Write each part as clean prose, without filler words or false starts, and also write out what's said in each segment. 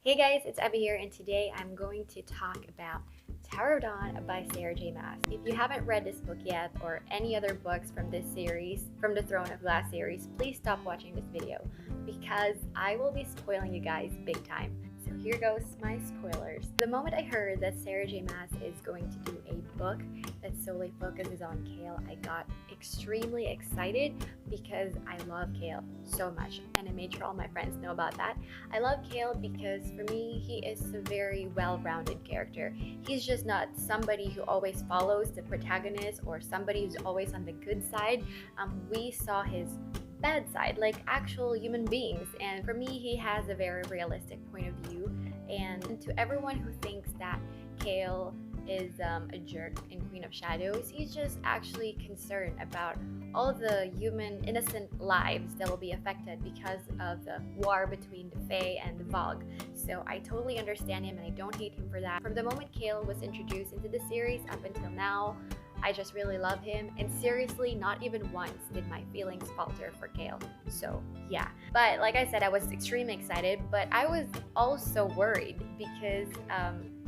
Hey guys, it's Abby here, and today I'm going to talk about Tower of Dawn by Sarah J. Maas. If you haven't read this book yet, or any other books from this series, from the Throne of Glass series, please stop watching this video because I will be spoiling you guys big time. So here goes my spoilers. The moment I heard that Sarah J. Maas is going to do a book that solely focuses on Kale, I got extremely excited because I love Kale so much, and I made sure all my friends know about that. I love Kale because for me, he is a very well-rounded character. He's just not somebody who always follows the protagonist or somebody who's always on the good side. We saw his bad side, like actual human beings, and for me he has a very realistic point of view. And to everyone who thinks that Kale is a jerk in Queen of Shadows, he's just actually concerned about all the human innocent lives that will be affected because of the war between the Fae and the Vogue. So I totally understand him and I don't hate him for that. From the moment Kale was introduced into the series up until now, I just really love him, and seriously, not even once did my feelings falter for Kale. So yeah, but like I said, I was extremely excited, but I was also worried because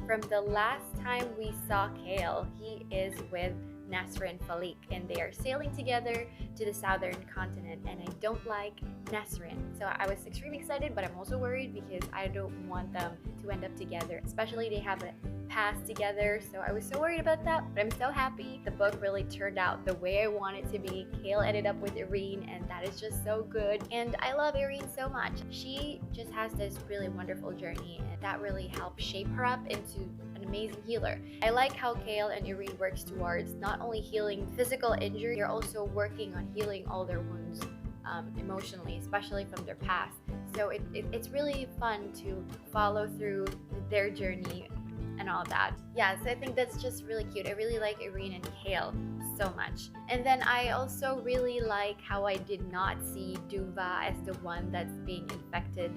from the last time we saw Kale, he is with Nasrin Falik, and they are sailing together to the southern continent, and I don't like Nasrin. So I was extremely excited, but I'm also worried because I don't want them to end up together, especially they have a past together. So I was so worried about that, but I'm so happy the book really turned out the way I want it to be. Kale ended up with Irene, and that is just so good, and I love Irene so much. She just has this really wonderful journey, and that really helped shape her up into an amazing healer. I like how Kale and Irene works towards not only healing physical injury, they're also working on healing all their wounds emotionally, especially from their past. So it's really fun to follow through their journey and all that. Yeah, so I think that's just really cute. I really like Irene and Kale so much. And then I also really like how I did not see Duva as the one that's being infected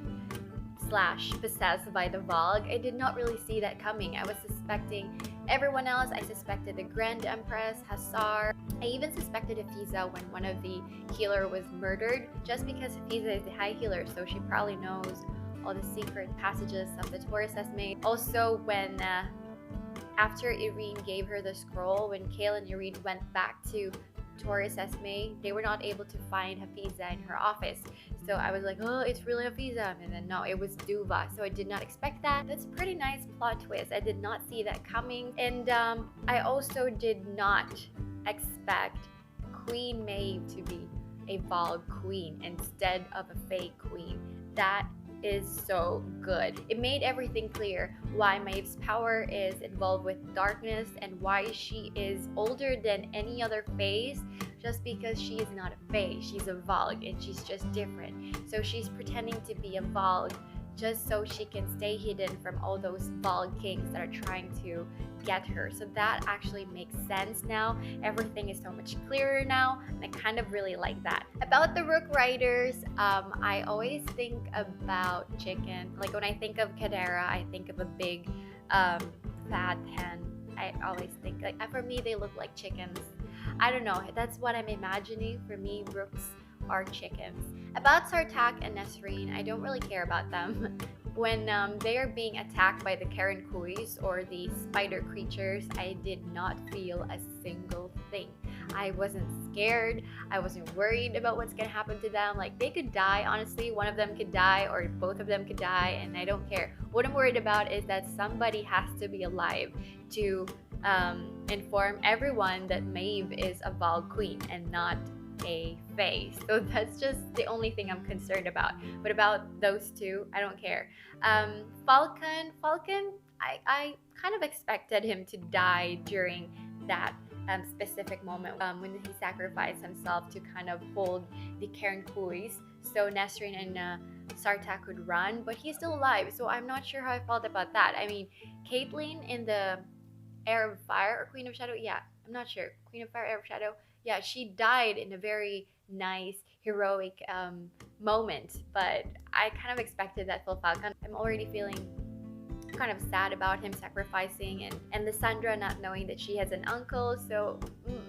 / possessed by the Vogue. I did not really see that coming. I was suspecting everyone else. I suspected the Grand Empress, Hassar. I even suspected Hafiza when one of the healer was murdered, just because Hafiza is the high healer, so she probably knows all the secret passages of the Taurus has made. Also, when after Irene gave her the scroll, when Kale and Irene went back to Taurus Esme, they were not able to find Hafiza in her office. So I was like, oh, it's really Hafiza. And then no, it was Duva. So I did not expect that. That's a pretty nice plot twist. I did not see that coming. And I also did not expect Queen Maeve to be a Vogue queen instead of a Fae queen. That is so good. It made everything clear why Maeve's power is involved with darkness and why she is older than any other Fae, just because she is not a Fae. She's a Vogue and she's just different. So she's pretending to be a Vogue just so she can stay hidden from all those Vogue kings that are trying to get her. So that actually makes sense now. Everything is so much clearer now, and I kind of really like that. About the Rook Riders, I always think about chicken. Like when I think of Kadera, I think of a big fat hen. I always think, like, for me they look like chickens. I don't know, that's what I'm imagining. For me, rooks are chickens. About Sartak and Nesrine, I don't really care about them. When they are being attacked by the Karen Kuis or the spider creatures, I did not feel a single thing. I wasn't scared. I wasn't worried about what's gonna happen to them. Like, they could die, honestly. One of them could die or both of them could die, and I don't care. What I'm worried about is that somebody has to be alive to inform everyone that Maeve is a Vogue queen and not a Fae. So that's just the only thing I'm concerned about. But about those two, I don't care. Falcon, I kind of expected him to die during that specific moment when he sacrificed himself to kind of hold the Karen Kuis, so Nesrine and Sartak could run, but he's still alive, so I'm not sure how I felt about that. I mean, Caitlyn in the Heir of Fire or Queen of Shadow, yeah, I'm not sure. Queen of Fire, Heir of Shadow, yeah, she died in a very nice, heroic moment, but I kind of expected that for Falcon. I'm already feeling kind of sad about him sacrificing, and Lysandra not knowing that she has an uncle, so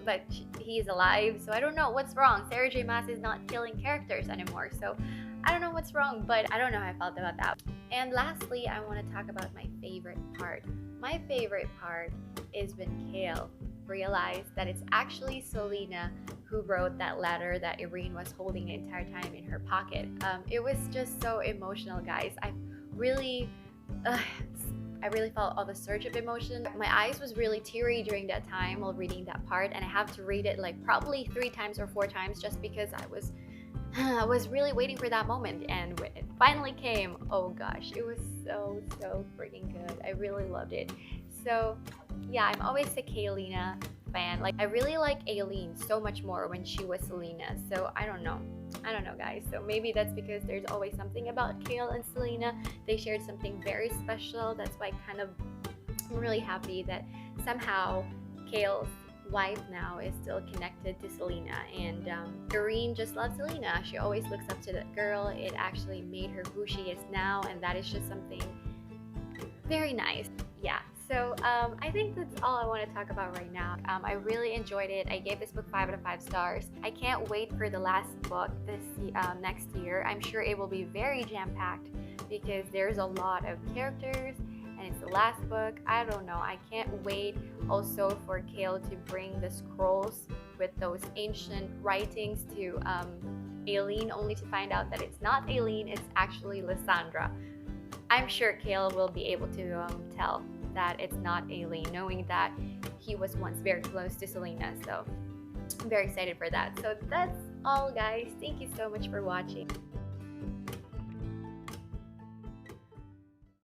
but he's alive. So I don't know what's wrong. Sarah J. Maas is not killing characters anymore, so I don't know what's wrong, but I don't know how I felt about that. And lastly, I want to talk about my favorite part. My favorite part is when Kale realized that it's actually Selena who wrote that letter that Irene was holding the entire time in her pocket. It was just so emotional, guys. I really felt all the surge of emotion. My eyes was really teary during that time while reading that part, and I have to read it like probably 3 times or 4 times just because I was really waiting for that moment, and when it finally came, oh gosh, it was so freaking good. I really loved it. So yeah, I'm always a Kaelina fan. Like, I really like Aileen so much more when she was Selena. So I don't know guys. So maybe that's because there's always something about Kale and Selena. They shared something very special. That's why I'm really happy that somehow Kale's wife now is still connected to Selena, and Irene just loves Selena. She always looks up to that girl. It actually made her who she is now, and that is just something very nice. Yeah, so I think that's all I want to talk about right now. I really enjoyed it. I gave this book 5 out of 5 stars. I can't wait for the last book this next year. I'm sure it will be very jam-packed because there's a lot of characters, and it's the last book. I don't know. I can't wait also for Kale to bring the scrolls with those ancient writings to Aileen, only to find out that it's not Aileen, it's actually Lysandra. I'm sure Kale will be able to tell that it's not Aileen, knowing that he was once very close to Selena. So I'm very excited for that. So that's all, guys. Thank you so much for watching.